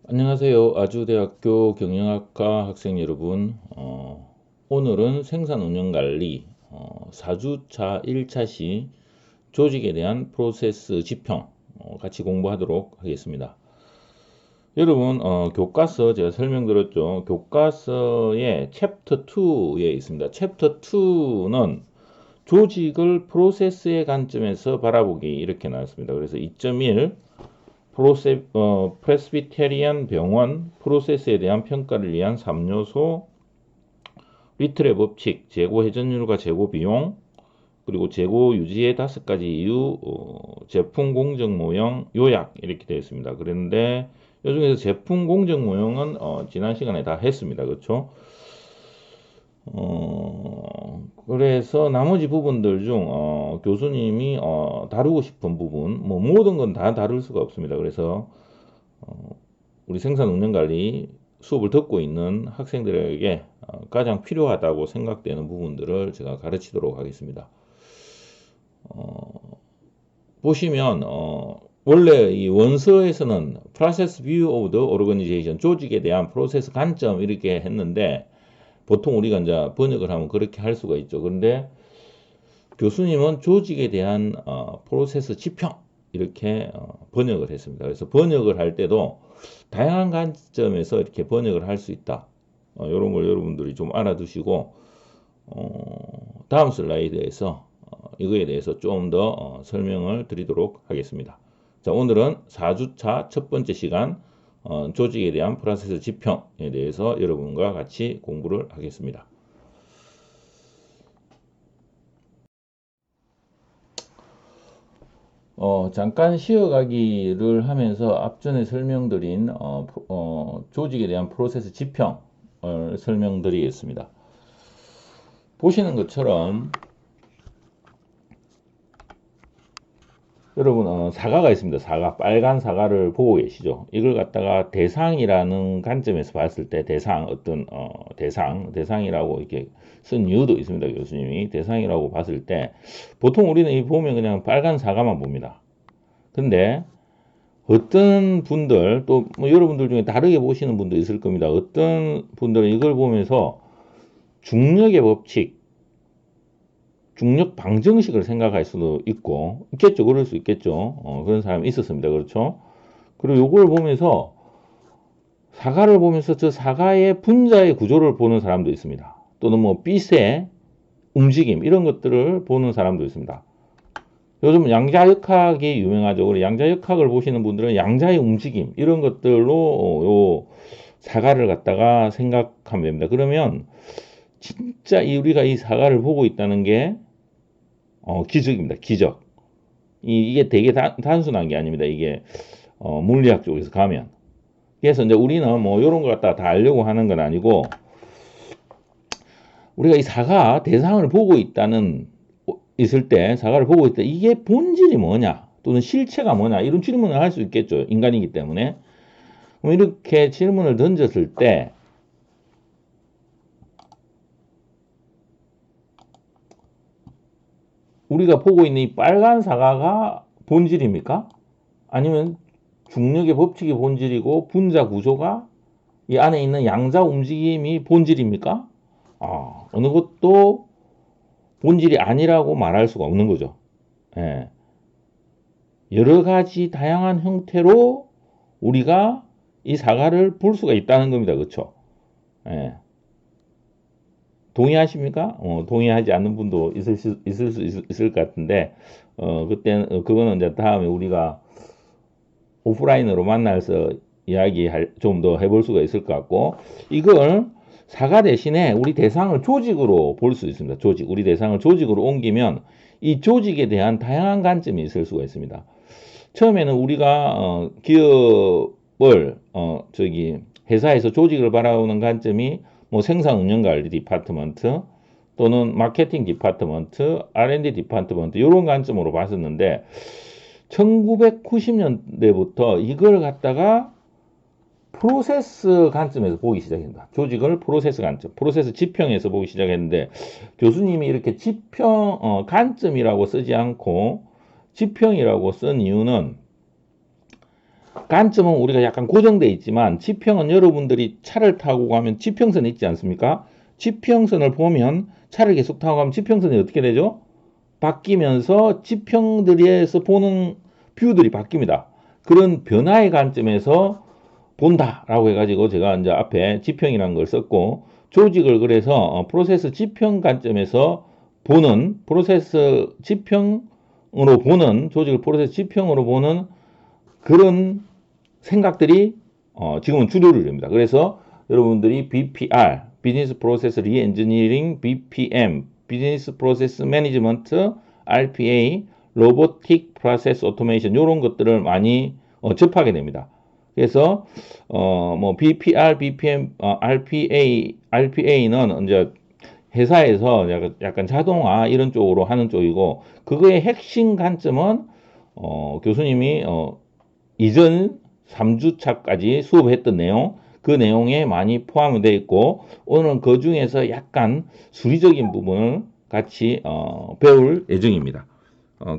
안녕하세요. 아주대학교 경영학과 학생 여러분. 오늘은 생산운영관리 4주차 1차 시 조직에 대한 프로세스 지평 같이 공부하도록 하겠습니다. 여러분, 교과서 제가 설명드렸죠. 교과서의 챕터 2에 있습니다. 챕터 2는 조직을 프로세스의 관점에서 바라보기 이렇게 나왔습니다. 그래서 2.1 프레스비테리안 병원 프로세스에 대한 평가를 위한 3요소, 리틀의 법칙, 재고 회전율과 재고 비용, 그리고 재고 유지의 5가지 이유, 제품 공정 모형 요약 이렇게 되어 있습니다. 그런데 이 중에서 제품 공정 모형은 지난 시간에 다 했습니다. 그렇죠? 그래서 나머지 부분들 중 교수님이 다루고 싶은 부분, 뭐 모든 건 다 다룰 수가 없습니다. 그래서 우리 생산 운영 관리 수업을 듣고 있는 학생들에게 가장 필요하다고 생각되는 부분들을 제가 가르치도록 하겠습니다. 보시면 원래 이 원서에서는 Process View of the Organization, 조직에 대한 프로세스 관점 이렇게 했는데 보통 우리가 이제 번역을 하면 그렇게 할 수가 있죠. 그런데 교수님은 조직에 대한 프로세스 지평 이렇게 번역을 했습니다. 그래서 번역을 할 때도 다양한 관점에서 이렇게 번역을 할 수 있다. 이런 걸 여러분들이 좀 알아두시고 다음 슬라이드에서 이거에 대해서 좀 더 설명을 드리도록 하겠습니다. 자, 오늘은 4주차 첫 번째 시간 조직에 대한 프로세스 지평에 대해서 여러분과 같이 공부를 하겠습니다. 잠깐 쉬어가기를 하면서 앞전에 설명드린 조직에 대한 프로세스 지평을 설명드리겠습니다. 보시는 것처럼 여러분 사과가 있습니다. 사과, 빨간 사과를 보고 계시죠? 이걸 갖다가 대상이라는 관점에서 봤을 때 어떤 대상이라고 이렇게 쓴 이유도 있습니다. 교수님이 대상이라고 봤을 때 보통 우리는 이 보면 그냥 빨간 사과만 봅니다. 근데 어떤 분들 또 뭐 여러분들 중에 다르게 보시는 분도 있을 겁니다. 어떤 분들은 이걸 보면서 중력의 법칙, 중력 방정식을 생각할 수도 있겠죠. 그럴 수 있겠죠. 그런 사람이 있었습니다. 그렇죠? 그리고 요걸 보면서 사과를 보면서 저 사과의 분자의 구조를 보는 사람도 있습니다. 또는 뭐 빛의 움직임 이런 것들을 보는 사람도 있습니다. 요즘 양자역학이 유명하죠. 그리고 양자역학을 보시는 분들은 양자의 움직임 이런 것들로 요 사과를 갖다가 생각하면 됩니다. 그러면 진짜 우리가 이 사과를 보고 있다는 게 기적입니다. 기적. 이게 되게 단순한 게 아닙니다. 이게 물리학 쪽에서 가면. 그래서 이제 우리는 뭐 이런 거 갖다 다 알려고 하는 건 아니고 우리가 이 사과 대상을 보고 있을 때 사과를 보고 있다. 이게 본질이 뭐냐 또는 실체가 뭐냐 이런 질문을 할 수 있겠죠. 인간이기 때문에. 이렇게 질문을 던졌을 때 우리가 보고 있는 이 빨간 사과가 본질입니까? 아니면 중력의 법칙이 본질이고 분자 구조가 이 안에 있는 양자 움직임이 본질입니까? 어느 것도 본질이 아니라고 말할 수가 없는 거죠. 예. 여러 가지 다양한 형태로 우리가 이 사과를 볼 수가 있다는 겁니다. 그렇죠? 예. 동의하십니까? 동의하지 않는 분도 있을 수 있을 것 같은데, 그거는 이제 다음에 우리가 오프라인으로 만나서 좀 더 해볼 수가 있을 것 같고, 이걸 사과 대신에 우리 대상을 조직으로 볼 수 있습니다. 우리 대상을 조직으로 옮기면 이 조직에 대한 다양한 관점이 있을 수가 있습니다. 처음에는 우리가 기업을 회사에서 조직을 바라보는 관점이 뭐 생산운영관리 디파트먼트 또는 마케팅 디파트먼트, R&D 디파트먼트 이런 관점으로 봤었는데 1990년대부터 이걸 갖다가 프로세스 관점에서 보기 시작합니다. 조직을 프로세스 관점, 프로세스 지평에서 보기 시작했는데 교수님이 이렇게 지평 관점이라고 쓰지 않고 지평이라고 쓴 이유는 관점은 우리가 약간 고정돼 있지만 지평은 여러분들이 차를 타고 가면 지평선 있지 않습니까? 지평선을 보면 차를 계속 타고 가면 지평선이 어떻게 되죠? 바뀌면서 지평들에서 보는 뷰들이 바뀝니다. 그런 변화의 관점에서 본다라고 해가지고 제가 이제 앞에 지평이라는 걸 썼고 조직을 그래서 프로세스 지평 관점에서 보는 프로세스 지평으로 보는 조직을 프로세스 지평으로 보는 그런 생각들이 지금은 주류를 이룹니다. 그래서 여러분들이 BPR, 비즈니스 프로세스 리엔지니어링, BPM, 비즈니스 프로세스 매니지먼트, RPA, 로보틱 프로세스 오토메이션 이런 것들을 많이 접하게 됩니다. 그래서 뭐 BPR, BPM, RPA는 이제 회사에서 약간 자동화 이런 쪽으로 하는 쪽이고 그거의 핵심 관점은 교수님이 이전 3주차까지 수업했던 내용, 그 내용에 많이 포함이 되어 있고 오늘은 그 중에서 약간 수리적인 부분을 같이 배울 예정입니다.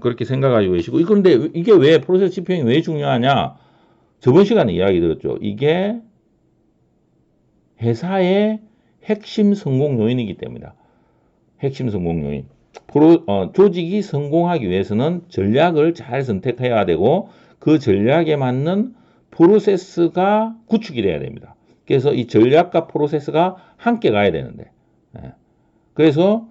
그렇게 생각하시고 계시고 그런데 이게 왜 프로세스 지평이 왜 중요하냐? 저번 시간에 이야기 들었죠. 이게 회사의 핵심 성공 요인이기 때문이다. 핵심 성공 요인. 조직이 성공하기 위해서는 전략을 잘 선택해야 되고 그 전략에 맞는 프로세스가 구축이 돼야 됩니다. 그래서 이 전략과 프로세스가 함께 가야 되는데 그래서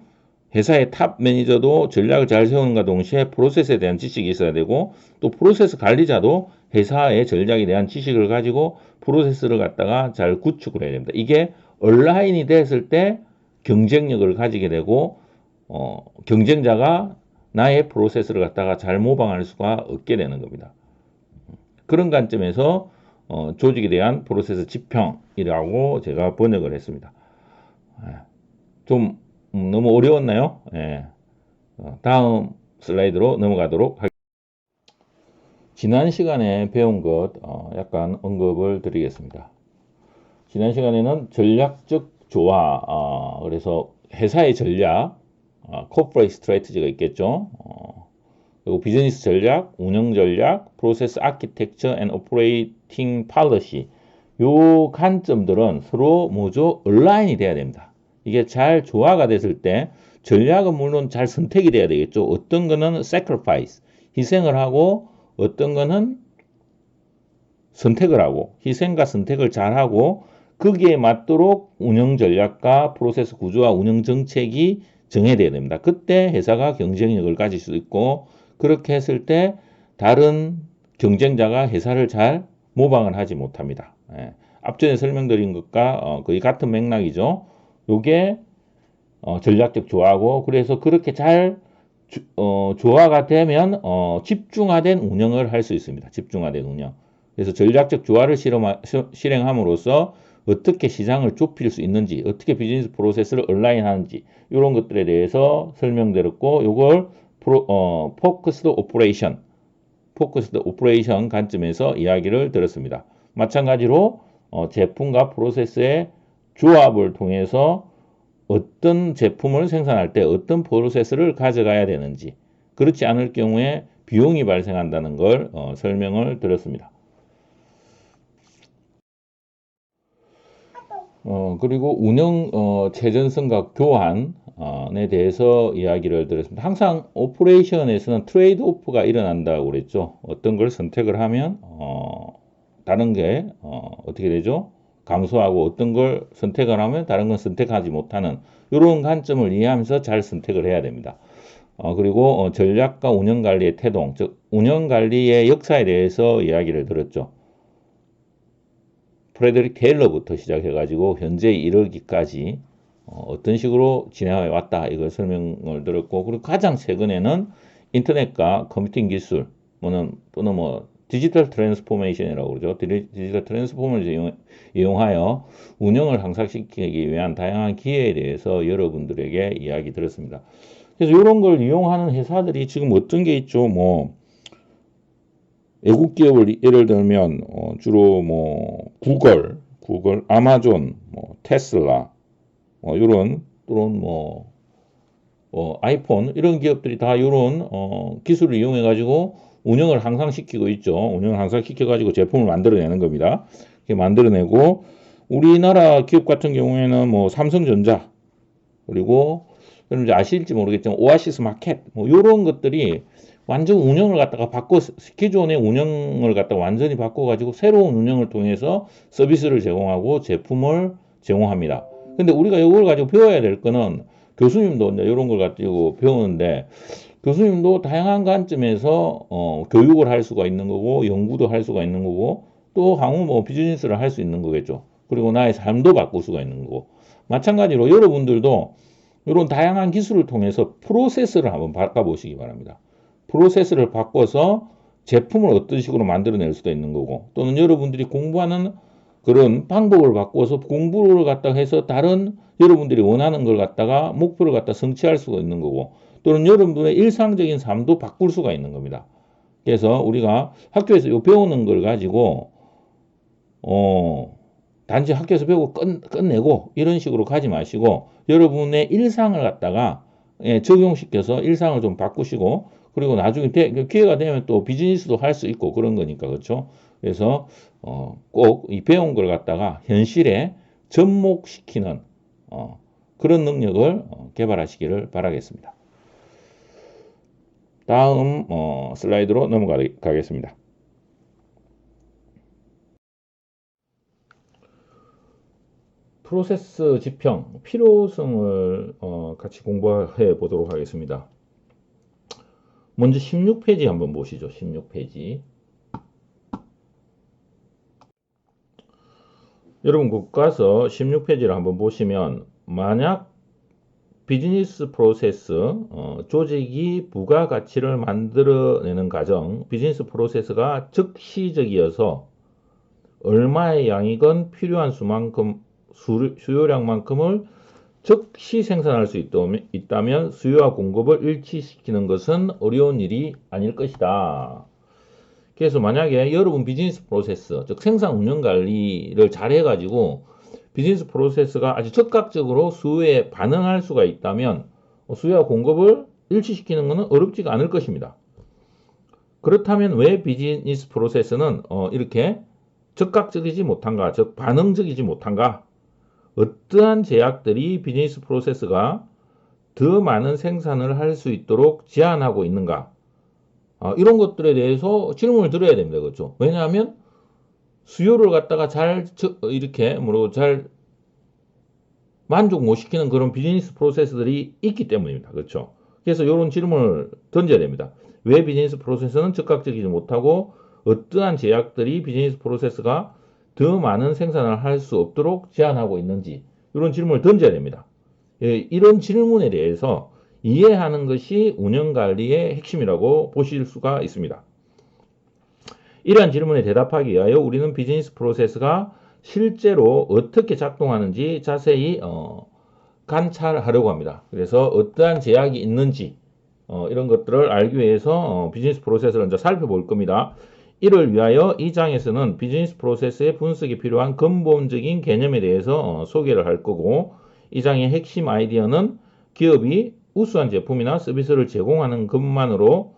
회사의 탑 매니저도 전략을 잘 세우는가 동시에 프로세스에 대한 지식이 있어야 되고 또 프로세스 관리자도 회사의 전략에 대한 지식을 가지고 프로세스를 갖다가 잘 구축을 해야 됩니다. 이게 온라인이 됐을 때 경쟁력을 가지게 되고 경쟁자가 나의 프로세스를 갖다가 잘 모방할 수가 없게 되는 겁니다. 그런 관점에서 조직에 대한 프로세스 지평이라고 제가 번역을 했습니다. 좀 너무 어려웠나요? 예. 다음 슬라이드로 넘어가도록 하겠습니다. 지난 시간에 배운 것 약간 언급을 드리겠습니다. 지난 시간에는 전략적 조화, 그래서 회사의 전략, corporate strategy가 있겠죠. 그리고 비즈니스 전략, 운영 전략, 프로세스 아키텍처 앤 오퍼레이팅 팔러시 요 관점들은 서로 뭐죠? 온라인이 돼야 됩니다. 이게 잘 조화가 됐을 때 전략은 물론 잘 선택이 돼야 되겠죠. 어떤 거는 sacrifice, 희생을 하고 어떤 거는 선택을 하고 희생과 선택을 잘 하고 거기에 맞도록 운영 전략과 프로세스 구조와 운영 정책이 정해져야 됩니다. 그때 회사가 경쟁력을 가질 수 있고 그렇게 했을 때 다른 경쟁자가 회사를 잘 모방을 하지 못합니다. 앞전에 설명드린 것과 거의 같은 맥락이죠. 요게 전략적 조화고 그래서 그렇게 잘 조화가 되면 집중화된 운영을 할 수 있습니다. 집중화된 운영. 그래서 전략적 조화를 실행함으로써 어떻게 시장을 좁힐 수 있는지, 어떻게 비즈니스 프로세스를 온라인하는지 이런 것들에 대해서 설명드렸고 이걸 포커스드 오퍼레이션 관점에서 이야기를 들었습니다. 마찬가지로 제품과 프로세스의 조합을 통해서 어떤 제품을 생산할 때 어떤 프로세스를 가져가야 되는지 그렇지 않을 경우에 비용이 발생한다는 걸 설명을 드렸습니다. 그리고 운영 최전선과 교환에 대해서 이야기를 드렸습니다. 항상 오퍼레이션에서는 트레이드 오프가 일어난다고 그랬죠. 어떤 걸 선택을 하면 다른 게 어떻게 되죠? 감소하고 어떤 걸 선택을 하면 다른 건 선택하지 못하는 이런 관점을 이해하면서 잘 선택을 해야 됩니다. 그리고 전략과 운영관리의 태동, 즉 운영관리의 역사에 대해서 이야기를 들었죠. 프레드릭 테일러부터 시작해가지고 현재 이르기까지 어떤 식으로 진행해 왔다 이걸 설명을 들었고 그리고 가장 최근에는 인터넷과 컴퓨팅 기술 또는 뭐 디지털 트랜스포메이션이라고 그러죠. 디지털 트랜스포머를 이용하여 운영을 향상시키기 위한 다양한 기회에 대해서 여러분들에게 이야기 들었습니다. 그래서 이런 걸 이용하는 회사들이 지금 어떤 게 있죠? 뭐 외국 기업을 예를 들면 주로 뭐 구글, 아마존, 뭐 테슬라, 이런 또는 아이폰 이런 기업들이 다 이런 기술을 이용해 가지고 운영을 항상 시키고 있죠. 운영을 항상 시켜가지고 제품을 만들어내는 겁니다. 이렇게 만들어내고 우리나라 기업 같은 경우에는 뭐 삼성전자 그리고 여러분 이제 아실지 모르겠지만 오아시스 마켓 뭐 이런 것들이 완전 운영을 갖다가 기존의 운영을 갖다가 완전히 바꿔가지고 새로운 운영을 통해서 서비스를 제공하고 제품을 제공합니다. 근데 우리가 이걸 가지고 배워야 될 거는 교수님도 이제 이런 걸 가지고 배우는데 교수님도 다양한 관점에서 교육을 할 수가 있는 거고 연구도 할 수가 있는 거고 또 향후 뭐 비즈니스를 할 수 있는 거겠죠. 그리고 나의 삶도 바꿀 수가 있는 거고 마찬가지로 여러분들도 이런 다양한 기술을 통해서 프로세스를 한번 바꿔보시기 바랍니다. 프로세스를 바꿔서 제품을 어떤 식으로 만들어낼 수도 있는 거고 또는 여러분들이 공부하는 그런 방법을 바꿔서 공부를 갖다가 해서 다른 여러분들이 원하는 걸 갖다가 목표를 갖다 성취할 수가 있는 거고 또는 여러분들의 일상적인 삶도 바꿀 수가 있는 겁니다. 그래서 우리가 학교에서 요 배우는 걸 가지고 단지 학교에서 배우고 끝내고 이런 식으로 가지 마시고 여러분의 일상을 갖다가 적용시켜서 일상을 좀 바꾸시고 그리고 나중에 기회가 되면 또 비즈니스도 할 수 있고 그런 거니까 그렇죠. 그래서 꼭 이 배운 걸 갖다가 현실에 접목시키는 그런 능력을 개발하시기를 바라겠습니다. 다음 슬라이드로 넘어가겠습니다. 프로세스 지평 필요성을 같이 공부해 보도록 하겠습니다. 먼저 16페이지 한번 보시죠. 16페이지. 여러분 그 가서 16페이지를 한번 보시면 만약 비즈니스 프로세스 조직이 부가가치를 만들어내는 과정 비즈니스 프로세스가 즉시적이어서 얼마의 양이건 필요한 수요량만큼을 즉시 생산할 수 있다면 수요와 공급을 일치시키는 것은 어려운 일이 아닐 것이다. 그래서 만약에 여러분 비즈니스 프로세스, 즉 생산 운영 관리를 잘 해가지고 비즈니스 프로세스가 아주 즉각적으로 수요에 반응할 수가 있다면 수요와 공급을 일치시키는 것은 어렵지가 않을 것입니다. 그렇다면 왜 비즈니스 프로세스는 이렇게 즉각적이지 못한가, 즉 반응적이지 못한가? 어떠한 제약들이 비즈니스 프로세스가 더 많은 생산을 할 수 있도록 제한하고 있는가? 이런 것들에 대해서 질문을 드려야 됩니다. 그렇죠? 왜냐하면 수요를 갖다가 잘 만족 못 시키는 그런 비즈니스 프로세스들이 있기 때문입니다. 그렇죠? 그래서 이런 질문을 던져야 됩니다. 왜 비즈니스 프로세스는 즉각적이지 못하고 어떠한 제약들이 비즈니스 프로세스가 더 많은 생산을 할 수 없도록 제한하고 있는지 이런 질문을 던져야 됩니다. 이런 질문에 대해서 이해하는 것이 운영관리의 핵심이라고 보실 수가 있습니다. 이러한 질문에 대답하기 위하여 우리는 비즈니스 프로세스가 실제로 어떻게 작동하는지 자세히 관찰하려고 합니다. 그래서 어떠한 제약이 있는지 이런 것들을 알기 위해서 비즈니스 프로세스를 이제 살펴볼 겁니다. 이를 위하여 이 장에서는 비즈니스 프로세스의 분석이 필요한 근본적인 개념에 대해서 소개를 할 거고 이 장의 핵심 아이디어는 기업이 우수한 제품이나 서비스를 제공하는 것만으로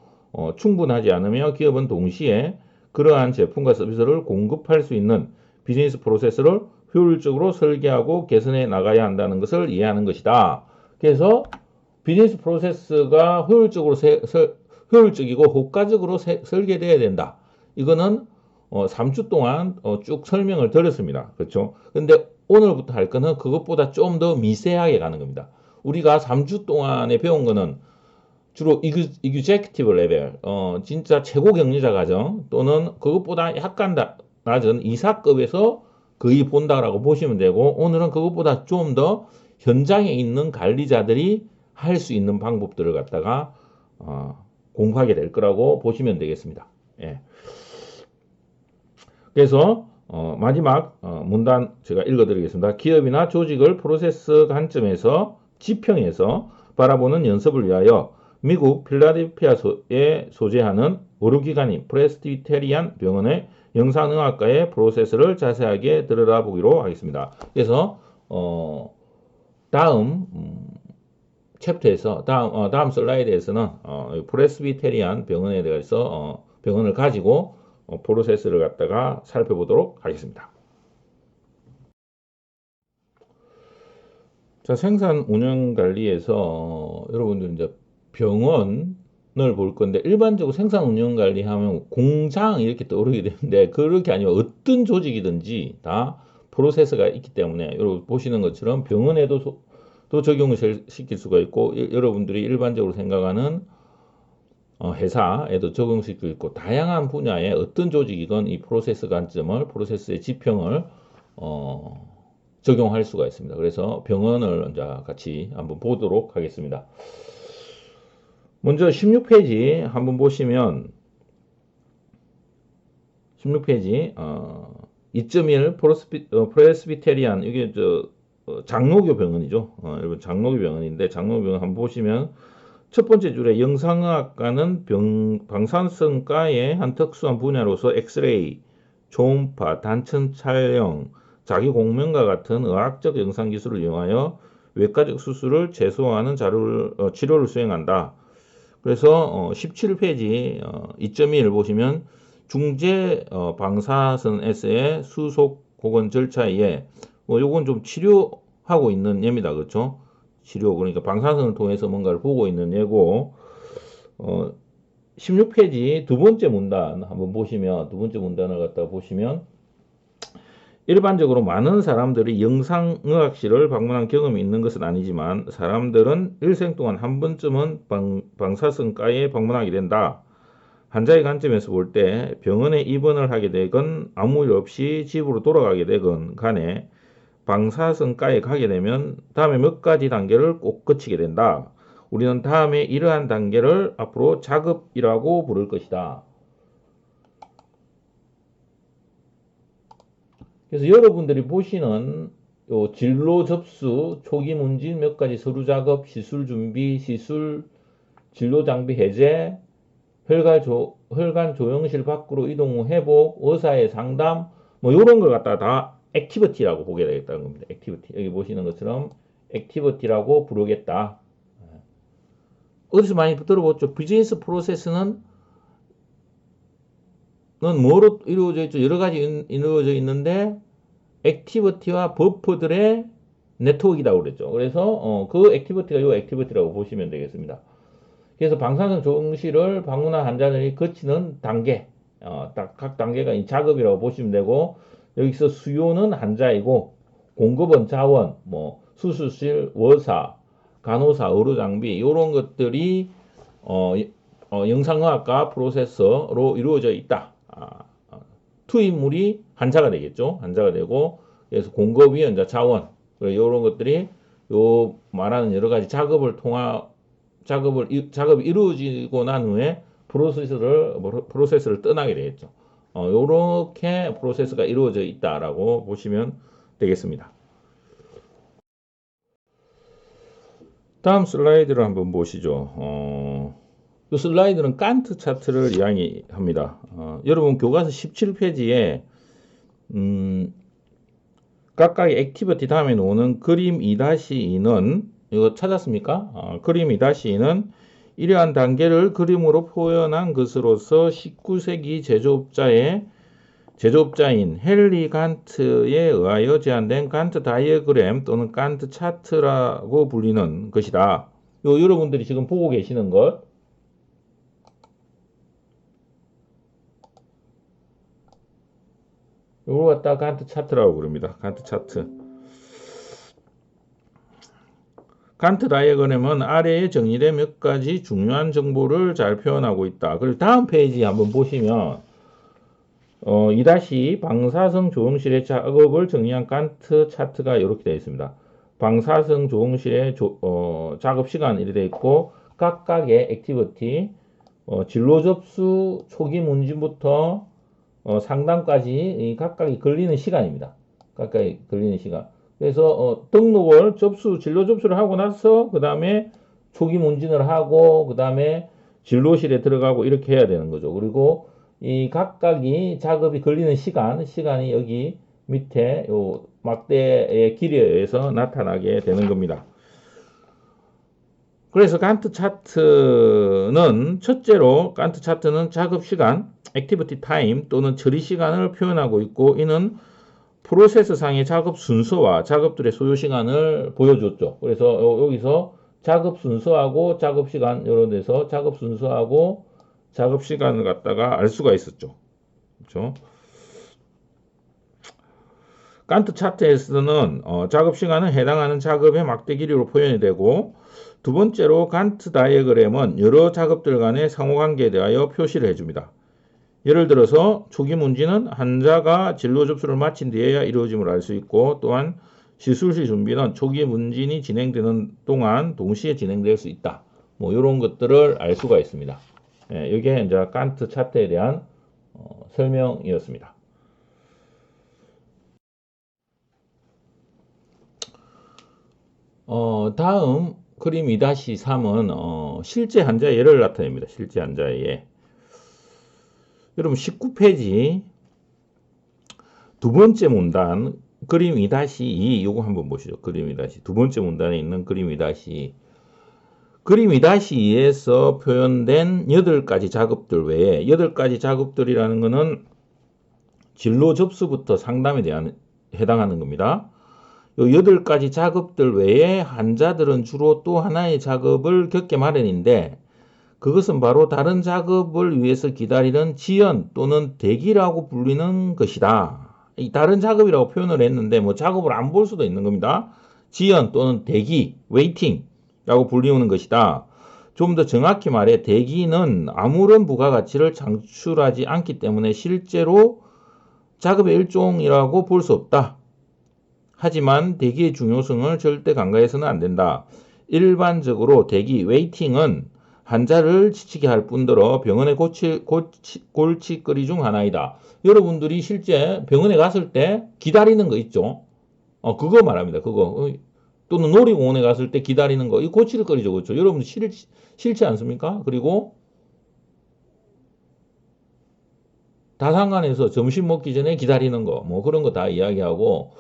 충분하지 않으며 기업은 동시에 그러한 제품과 서비스를 공급할 수 있는 비즈니스 프로세스를 효율적으로 설계하고 개선해 나가야 한다는 것을 이해하는 것이다. 그래서 비즈니스 프로세스가 효율적이고 효과적으로 설계되어야 된다. 이거는 3주 동안 쭉 설명을 드렸습니다. 그렇죠? 근데 오늘부터 할 거는 그것보다 좀 더 미세하게 가는 겁니다. 우리가 3주 동안에 배운 거는 주로 executive 레벨, 진짜 최고 경리자 과정 또는 그것보다 약간 낮은 이사급에서 거의 본다라고 보시면 되고 오늘은 그것보다 좀 더 현장에 있는 관리자들이 할 수 있는 방법들을 갖다가 공부하게 될 거라고 보시면 되겠습니다. 예. 그래서 마지막 문단 제가 읽어드리겠습니다. 기업이나 조직을 프로세스 관점에서 지평에서 바라보는 연습을 위하여 미국 필라델피아에 소재하는 의료기관인 프레스비테리안 병원의 영상의학과의 프로세스를 자세하게 들여다보기로 하겠습니다. 그래서 다음 챕터에서 다음 슬라이드에서는 프레스비테리안 병원에 대해서 병원을 가지고 프로세스를 갖다가 살펴보도록 하겠습니다. 자, 생산 운영 관리에서 여러분들 이제 병원을 볼 건데, 일반적으로 생산 운영 관리 하면 공장 이렇게 떠오르게 되는데, 그렇게 아니면 어떤 조직이든지 다 프로세스가 있기 때문에 여러분 보시는 것처럼 병원에도 또 적용을 시킬 수가 있고, 여러분들이 일반적으로 생각하는 회사에도 적용시킬 수 있고, 다양한 분야의 어떤 조직이건 이 프로세스 관점을, 프로세스의 지평을 적용할 수가 있습니다. 그래서 병원을 이제 같이 한번 보도록 하겠습니다. 먼저 16페이지 한번 보시면 16페이지 2.1 프레스비테리안, 이게 장로교 병원이죠. 여러분 장로교 병원인데, 장로교 병원 한번 보시면 첫 번째 줄에 영상의학과는 방사선과의 한 특수한 분야로서 엑스레이, 초음파, 단층 촬영, 자기 공명과 같은 의학적 영상 기술을 이용하여 외과적 수술을 최소화하는 치료를 수행한다. 그래서 17페이지 2.1을 보시면 중재 방사선에서의 수속 혹은 절차에 요건 좀 치료하고 있는 예입니다. 그렇죠? 치료, 그러니까 방사선을 통해서 뭔가를 보고 있는 예고. 16페이지 두 번째 문단 한번 보시면, 두 번째 문단을 갖다가 보시면, 일반적으로 많은 사람들이 영상의학실을 방문한 경험이 있는 것은 아니지만 사람들은 일생 동안 한 번쯤은 방사선과에 방문하게 된다. 환자의 관점에서 볼 때 병원에 입원을 하게 되건 아무 일 없이 집으로 돌아가게 되건 간에 방사선과에 가게 되면 다음에 몇 가지 단계를 꼭 거치게 된다. 우리는 다음에 이러한 단계를 앞으로 작업이라고 부를 것이다. 그래서 여러분들이 보시는 요 진로 접수, 초기 문진 몇 가지 서류 작업, 시술 준비, 시술, 진로 장비 해제, 혈관 조영실 밖으로 이동 후 회복, 의사의 상담, 뭐 요런 걸 갖다가 다 액티비티라고 보게 되겠다는 겁니다. 액티비티. 여기 보시는 것처럼 액티비티라고 부르겠다. 어디서 많이 들어봤죠? 비즈니스 프로세스는 뭐로 이루어져 있죠? 여러 가지 이루어져 있는데 액티비티와 버퍼들의 네트워크이라고 그랬죠. 그래서 그 액티비티가 이 액티비티라고 보시면 되겠습니다. 그래서 방사선 조영실을 방문한 환자들이 거치는 단계, 각 단계가 이 작업이라고 보시면 되고, 여기서 수요는 환자이고 공급은 자원, 뭐 수술실, 의사, 간호사, 의료장비 이런 것들이 영상의학과 프로세서로 이루어져 있다. 투입물이 환자가 되겠죠. 환자가 되고, 그래서 공급이 이제 자원, 이런 것들이 요 말하는 여러 가지 작업이 이루어지고 난 후에 프로세스를 떠나게 되겠죠. 요렇게 프로세스가 이루어져 있다라고 보시면 되겠습니다. 다음 슬라이드를 한번 보시죠. 이 슬라이드는 간트 차트를 이야기합니다. 여러분 교과서 17페이지에 각각의 액티비티 다음에 나오는 그림 2-2는 이거 찾았습니까? 그림 2-2는 이러한 단계를 그림으로 표현한 것으로서 19세기 제조업자인 헨리 간트에 의하여 제안된 간트 다이어그램 또는 간트 차트라고 불리는 것이다. 여러분들이 지금 보고 계시는 것, 이걸 갖다 간트 차트라고 부릅니다. 간트 차트. 간트 다이어그램은 아래에 정리된 몇 가지 중요한 정보를 잘 표현하고 있다. 그리고 다음 페이지 한번 보시면 2- 방사성 조영실의 작업을 정리한 간트 차트가 이렇게 되어 있습니다. 방사성 조영실의 작업 시간 이렇게 되어 있고, 각각의 액티비티, 진로 접수 초기 문진부터 상담까지 각각이 걸리는 시간입니다. 각각이 걸리는 시간. 그래서 등록을 진로 접수를 하고 나서 그 다음에 초기 문진을 하고 그 다음에 진로실에 들어가고 이렇게 해야 되는 거죠. 그리고 이 각각이 작업이 걸리는 시간이 여기 밑에 요 막대의 길이에 의해서 나타나게 되는 겁니다. 그래서 간트 차트는 첫째로 간트 차트는 작업 시간, 액티비티 타임 또는 처리 시간을 표현하고 있고 이는 프로세스상의 작업 순서와 작업들의 소요 시간을 보여줬죠. 그래서 여기서 작업 순서하고 작업 시간 이런 데서 작업 순서하고 작업 시간을 갖다가 알 수가 있었죠. 그렇죠? 간트 차트에서는 작업 시간은 해당하는 작업의 막대 길이로 표현이 되고 두 번째로 간트 다이어그램은 여러 작업들 간의 상호관계에 대하여 표시를 해줍니다. 예를 들어서 초기 문지는 환자가 진로 접수를 마친 뒤에야 이루어짐을 알 수 있고 또한 시술시 준비는 초기 문진이 진행되는 동안 동시에 진행될 수 있다. 뭐 이런 것들을 알 수가 있습니다. 예, 이게 이제 간트 차트에 대한 설명이었습니다. 다음 그림 2-3은 실제 환자의 예를 나타냅니다. 실제 환자의 예. 여러분 19페이지 두 번째 문단 그림 2-2 요거 한번 보시죠. 그림 2-2 두 번째 문단에 있는 그림 2-2 그림 2-2에서 표현된 8가지 작업들 외에 8가지 작업들이라는 것은 진로 접수부터 상담에 대한 해당하는 겁니다. 요 8가지 작업들 외에 환자들은 주로 또 하나의 작업을 겪게 마련인데 그것은 바로 다른 작업을 위해서 기다리는 지연 또는 대기라고 불리는 것이다. 이 다른 작업이라고 표현을 했는데 뭐 작업을 안 볼 수도 있는 겁니다. 지연 또는 대기, 웨이팅이라고 불리는 것이다. 좀 더 정확히 말해 대기는 아무런 부가가치를 창출하지 않기 때문에 실제로 작업의 일종이라고 볼 수 없다. 하지만 대기의 중요성을 절대 간과해서는 안 된다. 일반적으로 대기, 웨이팅은 환자를 지치게 할 뿐더러 병원의 골칫거리 중 하나이다. 여러분들이 실제 병원에 갔을 때 기다리는 거 있죠? 그거 말합니다. 그거. 또는 놀이공원에 갔을 때 기다리는 거. 이 골칫거리죠. 그렇죠? 여러분 싫지 않습니까? 그리고 다산관에서 점심 먹기 전에 기다리는 거. 뭐 그런 거 다 이야기하고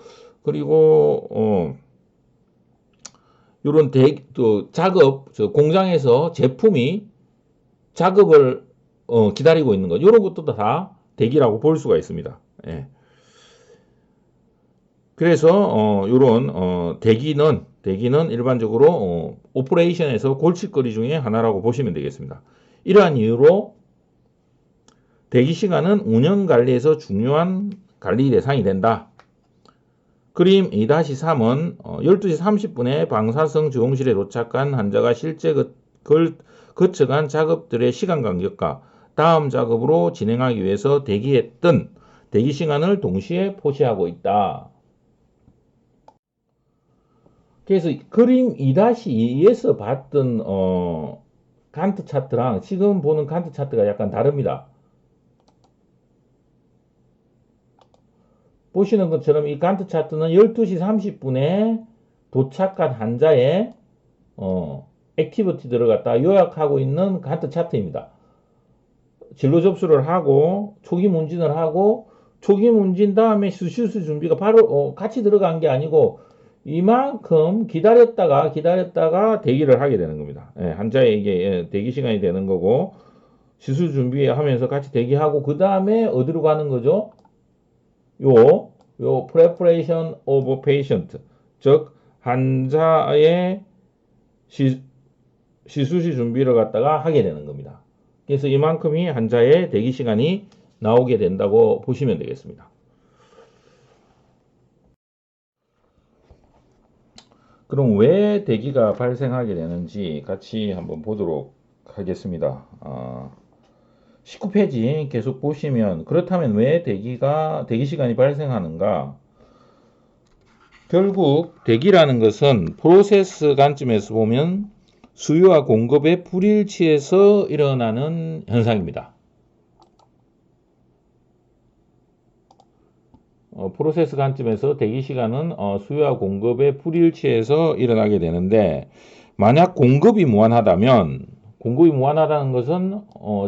그리고 요런 작업, 공장에서 제품이 작업을 기다리고 있는 것, 이런 것도 다 대기라고 볼 수가 있습니다. 예. 그래서 요런 대기는 일반적으로 오퍼레이션에서 골칫거리 중에 하나라고 보시면 되겠습니다. 이러한 이유로 대기 시간은 운영 관리에서 중요한 관리 대상이 된다. 그림 2-3은 12시 30분에 방사성 지용실에 도착한 환자가 실제 거쳐간 작업들의 시간 간격과 다음 작업으로 진행하기 위해서 대기했던 대기 시간을 동시에 표시하고 있다. 그래서 그림 2-2에서 봤던 간트 차트랑 지금 보는 간트 차트가 약간 다릅니다. 보시는 것처럼 이 간트 차트는 12시 30분에 도착한 환자의 액티비티들을 갖다 요약하고 있는 간트 차트입니다. 진로 접수를 하고 초기 문진을 하고 초기 문진 다음에 수술수 준비가 바로 같이 들어간 게 아니고 이만큼 기다렸다가 대기를 하게 되는 겁니다. 예, 환자에게 대기 시간이 되는 거고 시술 준비하면서 같이 대기하고 그 다음에 어디로 가는 거죠? 요 preparation of patient, 즉 환자의 시술시 준비를 갖다가 하게 되는 겁니다. 그래서 이만큼이 환자의 대기 시간이 나오게 된다고 보시면 되겠습니다. 그럼 왜 대기가 발생하게 되는지 같이 한번 보도록 하겠습니다. 19페이지 계속 보시면 그렇다면 왜 대기 시간이 발생하는가? 결국 대기라는 것은 프로세스 관점에서 보면 수요와 공급의 불일치에서 일어나는 현상입니다. 프로세스 관점에서 대기 시간은 수요와 공급의 불일치에서 일어나게 되는데 만약 공급이 무한하다는 것은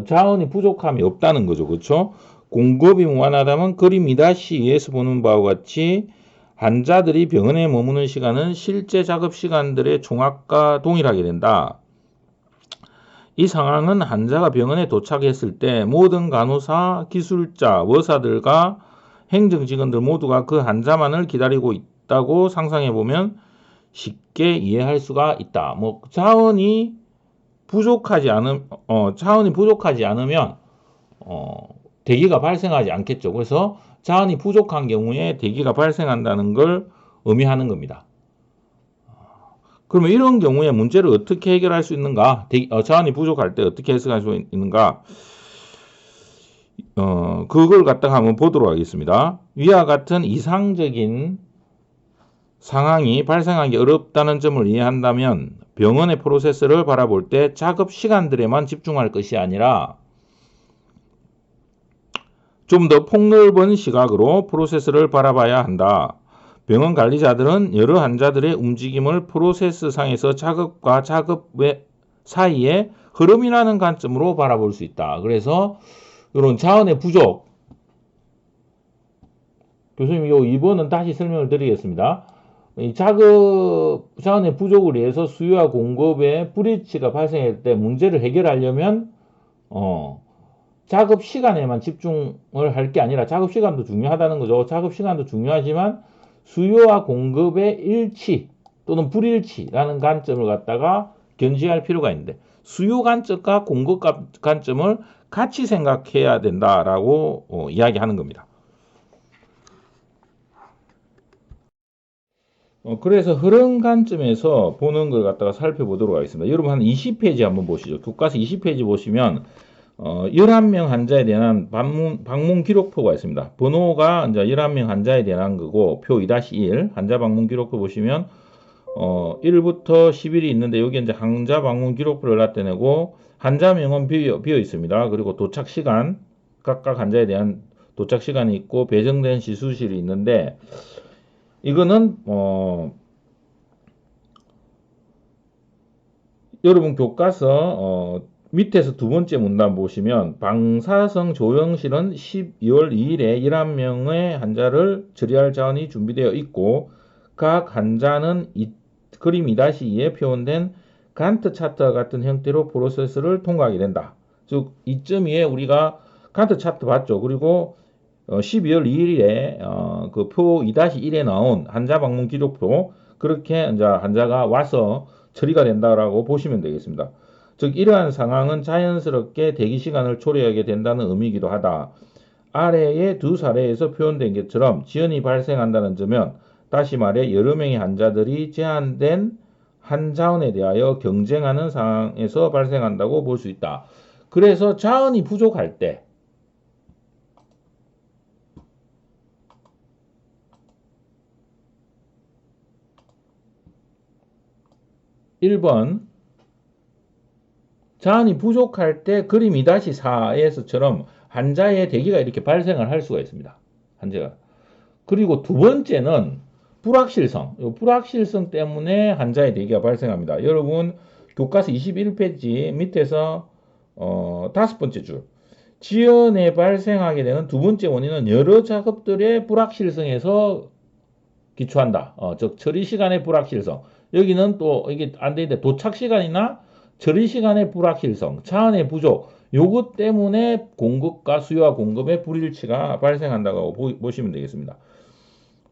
자원이 부족함이 없다는 거죠. 그렇죠? 공급이 무한하다면 그림 2-2에서 보는 바와 같이 환자들이 병원에 머무는 시간은 실제 작업 시간들의 총합과 동일하게 된다. 이 상황은 환자가 병원에 도착했을 때 모든 간호사, 기술자, 의사들과 행정직원들 모두가 그 환자만을 기다리고 있다고 상상해보면 쉽게 이해할 수가 있다. 뭐 자원이 부족하지 않으면 대기가 발생하지 않겠죠. 그래서 자원이 부족한 경우에 대기가 발생한다는 걸 의미하는 겁니다. 그러면 이런 경우에 문제를 어떻게 해결할 수 있는가? 자원이 부족할 때 어떻게 해석할 수 있는가? 그걸 갖다가 한번 보도록 하겠습니다. 위와 같은 이상적인 상황이 발생하기 어렵다는 점을 이해한다면 병원의 프로세스를 바라볼 때 작업 시간들에만 집중할 것이 아니라 좀 더 폭넓은 시각으로 프로세스를 바라봐야 한다. 병원 관리자들은 여러 환자들의 움직임을 프로세스 상에서 작업과 작업 사이의 흐름이라는 관점으로 바라볼 수 있다. 그래서 이런 자원의 부족, 교수님 이 2번은 다시 설명을 드리겠습니다. 이 자원의 부족을 위해서 수요와 공급의 불일치가 발생할 때 문제를 해결하려면 작업 시간에만 집중을 할 게 아니라 작업 시간도 중요하다는 거죠. 작업 시간도 중요하지만 수요와 공급의 일치 또는 불일치라는 관점을 갖다가 견지할 필요가 있는데 수요 관점과 공급 관점을 같이 생각해야 된다라고 이야기하는 겁니다. 그래서 흐름 관점에서 보는 걸 갖다가 살펴보도록 하겠습니다. 여러분 한 20페이지 한번 보시죠. 교과서 20페이지 보시면 11명 환자에 대한 방문 기록표가 있습니다. 번호가 이제 11명 환자에 대한 거고 표 2-1 환자 방문 기록표 보시면 1부터 10일이 있는데 여기 이제 환자 방문 기록표를 나타내고 환자 명은 비어 있습니다. 그리고 도착 시간 각각 환자에 대한 도착 시간이 있고 배정된 시술실이 있는데 이거는 여러분 교과서 밑에서 두 번째 문단 보시면 방사성 조영실은 12월 2일에 11명의 환자를 처리할 자원이 준비되어 있고 각 환자는 그림 2-2에 표현된 간트 차트와 같은 형태로 프로세스를 통과하게 된다. 즉 2.2에 우리가 간트 차트 봤죠. 그리고 12월 2일에 그 표 2-1에 나온 환자 방문 기록표 그렇게 이제 환자가 와서 처리가 된다라고 보시면 되겠습니다. 즉 이러한 상황은 자연스럽게 대기 시간을 초래하게 된다는 의미이기도 하다. 아래의 두 사례에서 표현된 것처럼 지연이 발생한다는 점은 다시 말해 여러 명의 환자들이 제한된 한 자원에 대하여 경쟁하는 상황에서 발생한다고 볼 수 있다. 그래서 자원이 부족할 때 1번 자원이 부족할 때 그림 2-4에서처럼 환자의 대기가 이렇게 발생을 할 수가 있습니다. 환자가. 그리고 두 번째는 불확실성. 불확실성 때문에 환자의 대기가 발생합니다. 여러분 교과서 21페이지 밑에서 5번째 줄. 지연에 발생하게 되는 두 번째 원인은 여러 작업들의 불확실성에서 기초한다. 즉 처리 시간의 불확실성. 여기는 또 이게 안 되는데 도착 시간이나 처리 시간의 불확실성, 자원의 부족, 요것 때문에 공급과 수요와 공급의 불일치가 발생한다고 보시면 되겠습니다.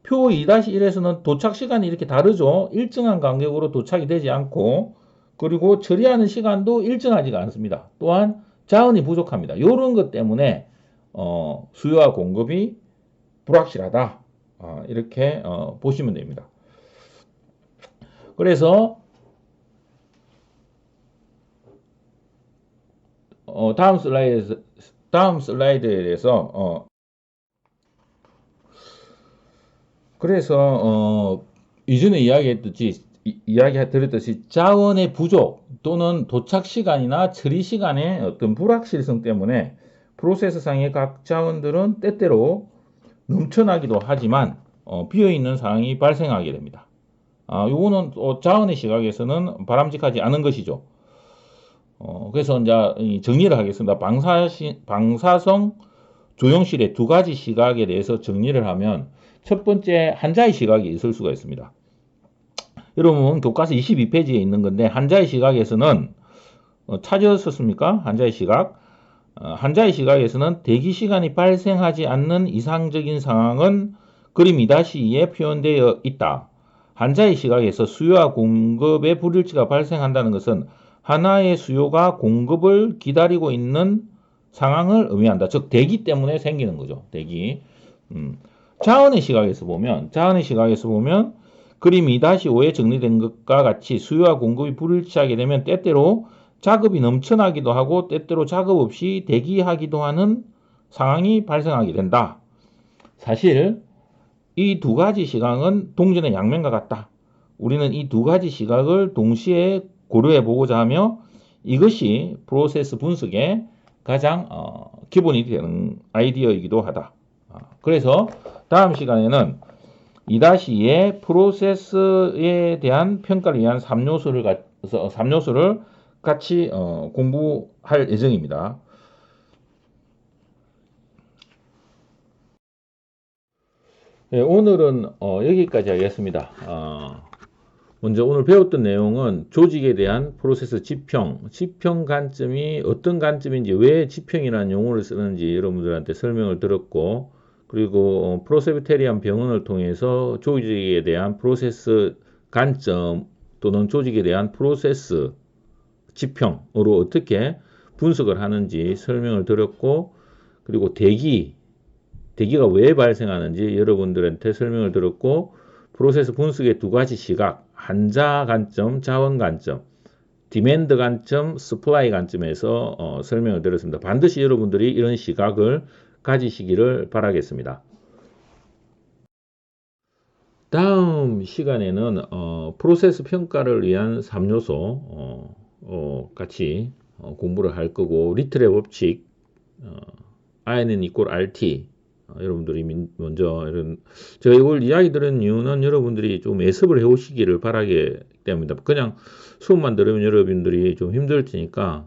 표 2-1에서는 도착 시간이 이렇게 다르죠. 일정한 간격으로 도착이 되지 않고 그리고 처리하는 시간도 일정하지가 않습니다. 또한 자원이 부족합니다. 이런 것 때문에 수요와 공급이 불확실하다. 이렇게 보시면 됩니다. 그래서 다음 슬라이드에 대해서 그래서 이전에 이야기드렸듯이 자원의 부족 또는 도착 시간이나 처리 시간의 어떤 불확실성 때문에 프로세스상의 각 자원들은 때때로 넘쳐나기도 하지만 비어있는 상황이 발생하게 됩니다. 요거는 자원의 시각에서는 바람직하지 않은 것이죠. 그래서 이제 정리를 하겠습니다. 방사성 조영실의 두 가지 시각에 대해서 정리를 하면 첫 번째 환자의 시각이 있을 수가 있습니다. 여러분 교과서 22페이지에 있는 건데 환자의 시각에서는 찾으셨습니까? 한자의 시각. 한자의 시각에서는 대기 시간이 발생하지 않는 이상적인 상황은 그림 2-2에 표현되어 있다. 한자의 시각에서 수요와 공급의 불일치가 발생한다는 것은 하나의 수요가 공급을 기다리고 있는 상황을 의미한다. 즉 대기 때문에 생기는 거죠. 대기. 자언의 시각에서 보면 그림 2-5에 정리된 것과 같이 수요와 공급이 불일치하게 되면 때때로 자급이 넘쳐나기도 하고 때때로 자급 없이 대기하기도 하는 상황이 발생하게 된다. 사실 이 두 가지 시각은 동전의 양면과 같다. 우리는 이 두 가지 시각을 동시에 고려해 보고자 하며 이것이 프로세스 분석의 가장 기본이 되는 아이디어이기도 하다. 그래서 다음 시간에는 2-2의 프로세스에 대한 평가를 위한 3요소를 같이 공부할 예정입니다. 네, 오늘은 여기까지 하겠습니다. 먼저 오늘 배웠던 내용은 조직에 대한 프로세스 지평 관점이 어떤 관점인지 왜 지평이라는 용어를 쓰는지 여러분들한테 설명을 들었고, 그리고 프로세비테리안 병원을 통해서 조직에 대한 프로세스 관점 또는 조직에 대한 프로세스 지평으로 어떻게 분석을 하는지 설명을 드렸고, 그리고 대기가 왜 발생하는지 여러분들한테 설명을 들었고, 프로세스 분석의 두 가지 시각, 한자 관점, 자원 관점, 디맨드 관점, 서플라이 관점에서 설명을 드렸습니다. 반드시 여러분들이 이런 시각을 가지시기를 바라겠습니다. 다음 시간에는 프로세스 평가를 위한 3요소 같이 공부를 할 거고, 리틀의 법칙, IN equal RT, 여러분들이 먼저 제가 이걸 이야기 들은 이유는 여러분들이 좀 예습을 해오시기를 바라기 때문입니다. 그냥 수업만 들으면 여러분들이 좀 힘들 테니까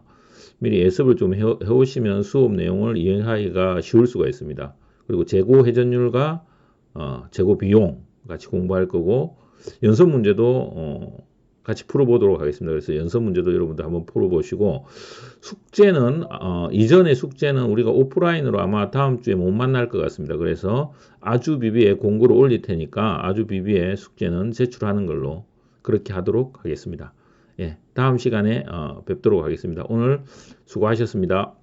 미리 예습을 좀 해오시면 수업 내용을 이해하기가 쉬울 수가 있습니다. 그리고 재고 회전율과 재고 비용 같이 공부할 거고, 연습 문제도 같이 풀어보도록 하겠습니다. 그래서 연습 문제도 여러분들 한번 풀어보시고, 숙제는 이전의 숙제는 우리가 오프라인으로 아마 다음 주에 못 만날 것 같습니다. 그래서 아주 비비에 공고를 올릴 테니까 아주 비비에 숙제는 제출하는 걸로 그렇게 하도록 하겠습니다. 예, 다음 시간에 뵙도록 하겠습니다. 오늘 수고하셨습니다.